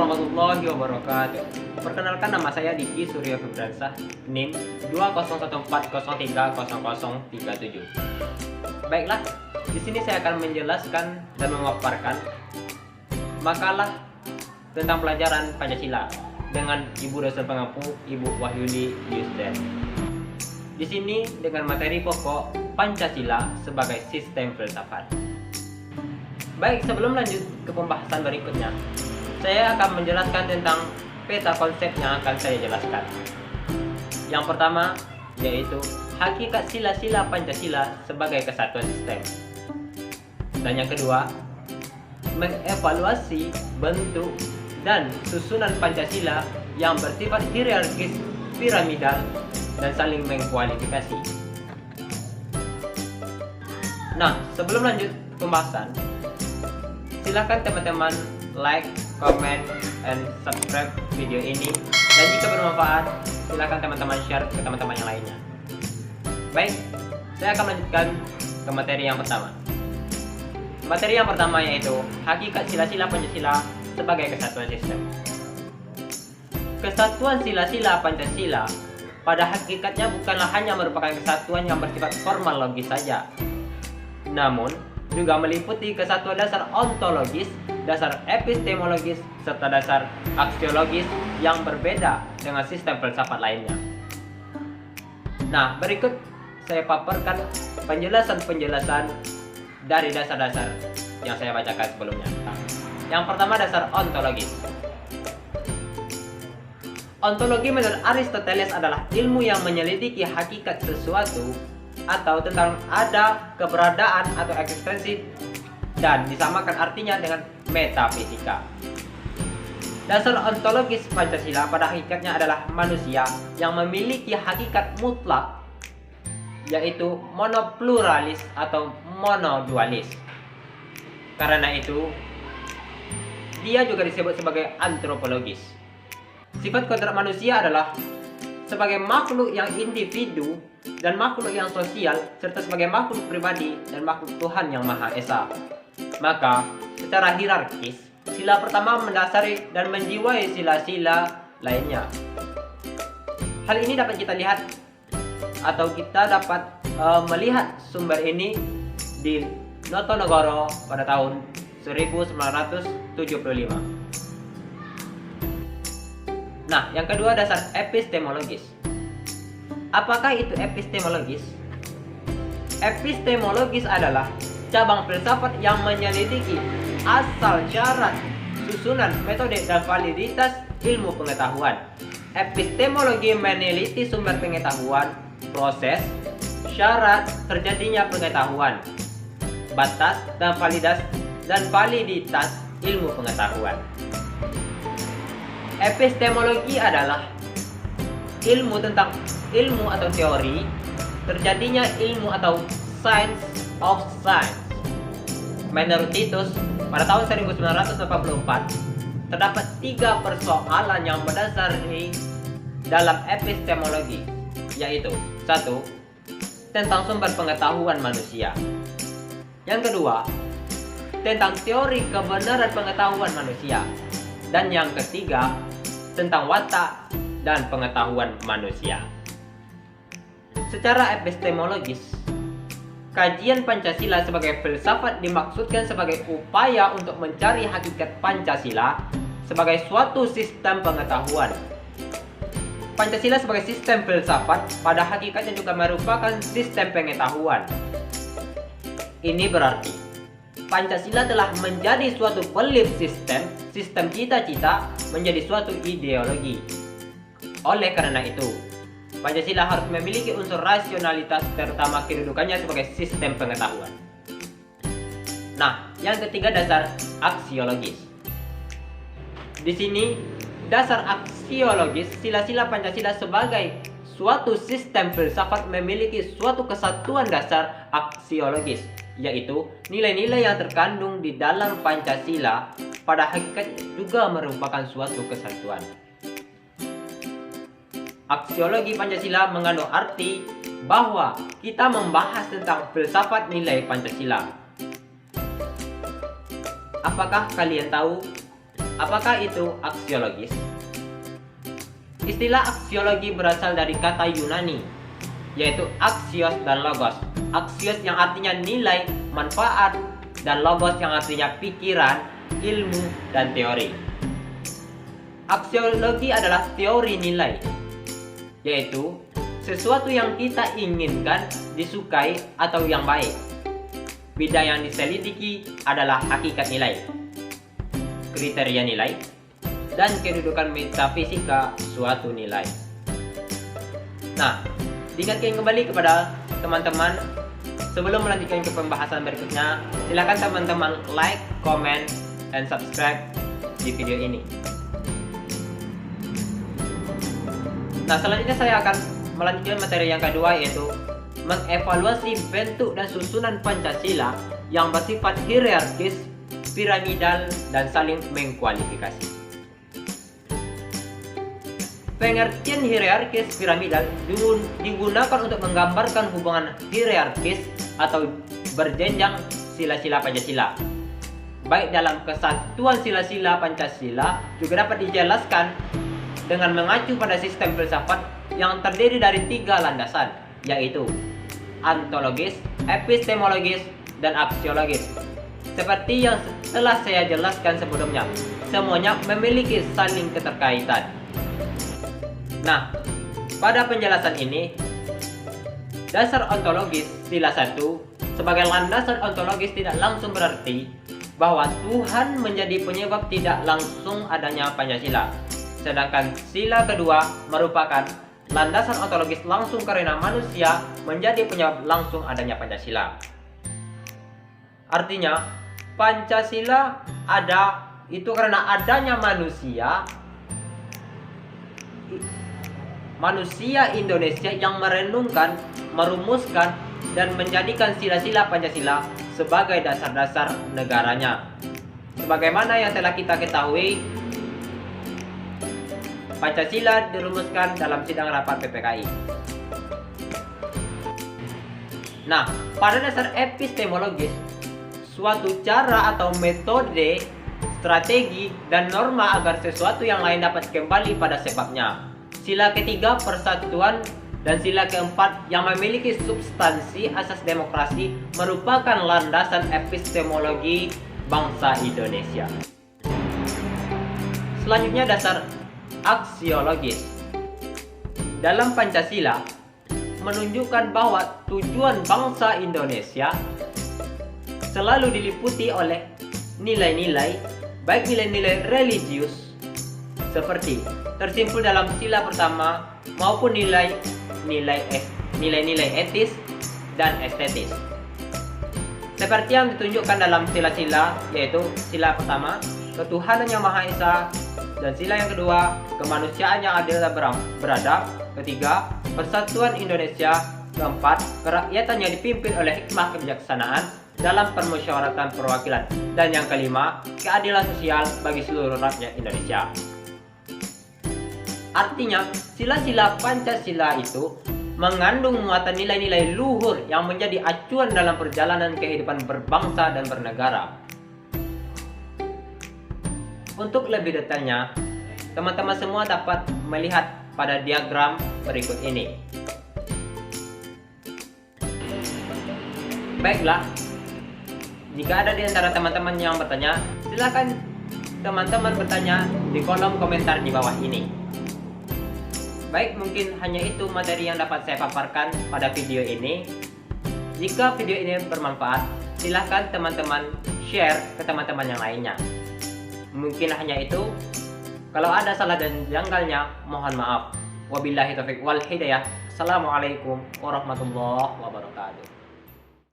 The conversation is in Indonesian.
warahmatullahi wabarakatuh. Perkenalkan, nama saya Diki Suryo Febriansah, NIM 20140300037. Baiklah, di sini saya akan menjelaskan dan memaparkan makalah tentang pelajaran Pancasila dengan Ibu dosen pengampu, Ibu Wahyudi Yusden. Di sini dengan materi pokok Pancasila sebagai sistem filsafat. Baik, sebelum lanjut ke pembahasan berikutnya, saya akan menjelaskan tentang peta konsep yang akan saya jelaskan. Yang pertama yaitu hakikat sila-sila Pancasila sebagai kesatuan sistem. Dan yang kedua, mengevaluasi bentuk dan susunan Pancasila yang bersifat hierarkis, piramidal, dan saling mengkualifikasi. Nah, sebelum lanjut pembahasan, silakan teman-teman like, comment, and subscribe video ini, dan jika bermanfaat silakan teman-teman share ke teman-teman yang lainnya. Baik, saya akan melanjutkan ke materi yang pertama. Materi yang pertama yaitu hakikat sila-sila Pancasila sebagai kesatuan sistem. Kesatuan sila-sila Pancasila pada hakikatnya bukanlah hanya merupakan kesatuan yang bersifat formal logis saja, namun juga meliputi kesatuan dasar ontologis, dasar epistemologis, serta dasar aksiologis yang berbeda dengan sistem filsafat lainnya. Nah, berikut saya paparkan penjelasan-penjelasan dari dasar-dasar yang saya bacakan sebelumnya. Yang pertama, dasar ontologis. Ontologi menurut Aristoteles adalah ilmu yang menyelidiki hakikat sesuatu atau tentang ada, keberadaan, atau eksistensi, dan disamakan artinya dengan metafisika. Dasar ontologis Pancasila pada hakikatnya adalah manusia yang memiliki hakikat mutlak, yaitu monopluralis atau monodualis. Karena itu, dia juga disebut sebagai antropologis. Sifat kodrat manusia adalah sebagai makhluk yang individu dan makhluk yang sosial, serta sebagai makhluk pribadi dan makhluk Tuhan yang Maha Esa. Maka, secara hierarkis, sila pertama mendasari dan menjiwai sila-sila lainnya. Hal ini dapat kita lihat atau kita dapat melihat sumber ini di Notonegoro pada tahun 1975. Nah, yang kedua, dasar epistemologis. Apakah itu epistemologis? Epistemologis adalah cabang filsafat yang menyelidiki asal, syarat, susunan, metode, dan validitas ilmu pengetahuan. Epistemologi meneliti sumber pengetahuan, proses, syarat terjadinya pengetahuan, batas dan validitas ilmu pengetahuan. Epistemologi adalah ilmu tentang ilmu atau teori terjadinya ilmu atau science of science. Menurut Titus pada tahun 1984 terdapat 3 persoalan yang mendasari dalam epistemologi, yaitu 1. Tentang sumber pengetahuan manusia. Yang kedua, tentang teori kebenaran pengetahuan manusia. Dan yang ketiga, tentang watak dan pengetahuan manusia. Secara epistemologis, kajian Pancasila sebagai filsafat dimaksudkan sebagai upaya untuk mencari hakikat Pancasila sebagai suatu sistem pengetahuan. Pancasila sebagai sistem filsafat pada hakikatnya juga merupakan sistem pengetahuan. Ini berarti Pancasila telah menjadi suatu belief sistem cita-cita menjadi suatu ideologi. Oleh karena itu, Pancasila harus memiliki unsur rasionalitas, terutama kedudukannya sebagai sistem pengetahuan. Nah, yang ketiga, dasar aksiologis. Di sini, dasar aksiologis sila-sila Pancasila sebagai suatu sistem filsafat memiliki suatu kesatuan dasar aksiologis, yaitu nilai-nilai yang terkandung di dalam Pancasila pada hakikatnya juga merupakan suatu kesatuan. Aksiologi Pancasila mengandung arti bahwa kita membahas tentang filsafat nilai Pancasila. Apakah kalian tahu Apakah itu aksiologis? Istilah aksiologi berasal dari kata Yunani, yaitu aksios dan logos. Aksios yang artinya nilai, manfaat, dan logos yang artinya pikiran, ilmu, dan teori. Aksiologi adalah teori nilai, yaitu sesuatu yang kita inginkan, disukai, atau yang baik. Bidang yang diselidiki adalah hakikat nilai, kriteria nilai, dan kedudukan metafisika suatu nilai. Nah, diingatkan kembali kepada teman-teman, sebelum melanjutkan ke pembahasan berikutnya, silakan teman-teman like, comment, dan subscribe di video ini. Nah, selanjutnya saya akan melanjutkan materi yang kedua, yaitu mengevaluasi bentuk dan susunan Pancasila yang bersifat hierarkis, piramidal, dan saling mengkualifikasi. Pengertian hierarkis piramidal digunakan untuk menggambarkan hubungan hierarkis atau berjenjang sila-sila Pancasila. Baik dalam kesatuan sila-sila Pancasila juga dapat dijelaskan dengan mengacu pada sistem filsafat yang terdiri dari 3 landasan, yaitu ontologis, epistemologis, dan aksiologis. Seperti yang telah saya jelaskan sebelumnya, semuanya memiliki saling keterkaitan. Nah, pada penjelasan ini, dasar ontologis sila 1 sebagai landasan ontologis tidak langsung berarti bahwa Tuhan menjadi penyebab tidak langsung adanya Pancasila. Sedangkan sila kedua merupakan landasan ontologis langsung karena manusia menjadi penyebab langsung adanya Pancasila. Artinya, Pancasila ada itu karena adanya manusia Indonesia yang merenungkan, merumuskan, dan menjadikan sila-sila Pancasila sebagai dasar-dasar negaranya. Sebagaimana yang telah kita ketahui, Pancasila dirumuskan dalam sidang rapat PPKI. Nah, pada dasar epistemologis, suatu cara atau metode, strategi, dan norma agar sesuatu yang lain dapat kembali pada sebabnya. Sila ketiga persatuan dan sila keempat yang memiliki substansi asas demokrasi merupakan landasan epistemologi bangsa Indonesia. Selanjutnya dasar aksiologis. Dalam Pancasila menunjukkan bahwa tujuan bangsa Indonesia selalu diliputi oleh nilai-nilai, baik nilai-nilai religius seperti tersimpul dalam sila pertama maupun nilai-nilai etis dan estetis. Seperti yang ditunjukkan dalam sila-sila, yaitu sila pertama, ketuhanan yang Maha Esa, dan sila yang kedua, kemanusiaan yang adil dan beradab, ketiga, persatuan Indonesia, keempat, kerakyatan yang dipimpin oleh hikmah kebijaksanaan dalam permusyawaratan perwakilan, dan yang kelima, keadilan sosial bagi seluruh rakyat Indonesia. Artinya, sila-sila Pancasila itu mengandung muatan nilai-nilai luhur yang menjadi acuan dalam perjalanan kehidupan berbangsa dan bernegara. Untuk lebih detailnya, teman-teman semua dapat melihat pada diagram berikut ini. Baiklah, jika ada di antara teman-teman yang bertanya, silakan teman-teman bertanya di kolom komentar di bawah ini. Baik, mungkin hanya itu materi yang dapat saya paparkan pada video ini. Jika video ini bermanfaat, silahkan teman-teman share ke teman-teman yang lainnya. Mungkin hanya itu. Kalau ada salah dan janggalnya, mohon maaf. Wabillahi taufiq wal hidayah. Assalamualaikum warahmatullahi wabarakatuh.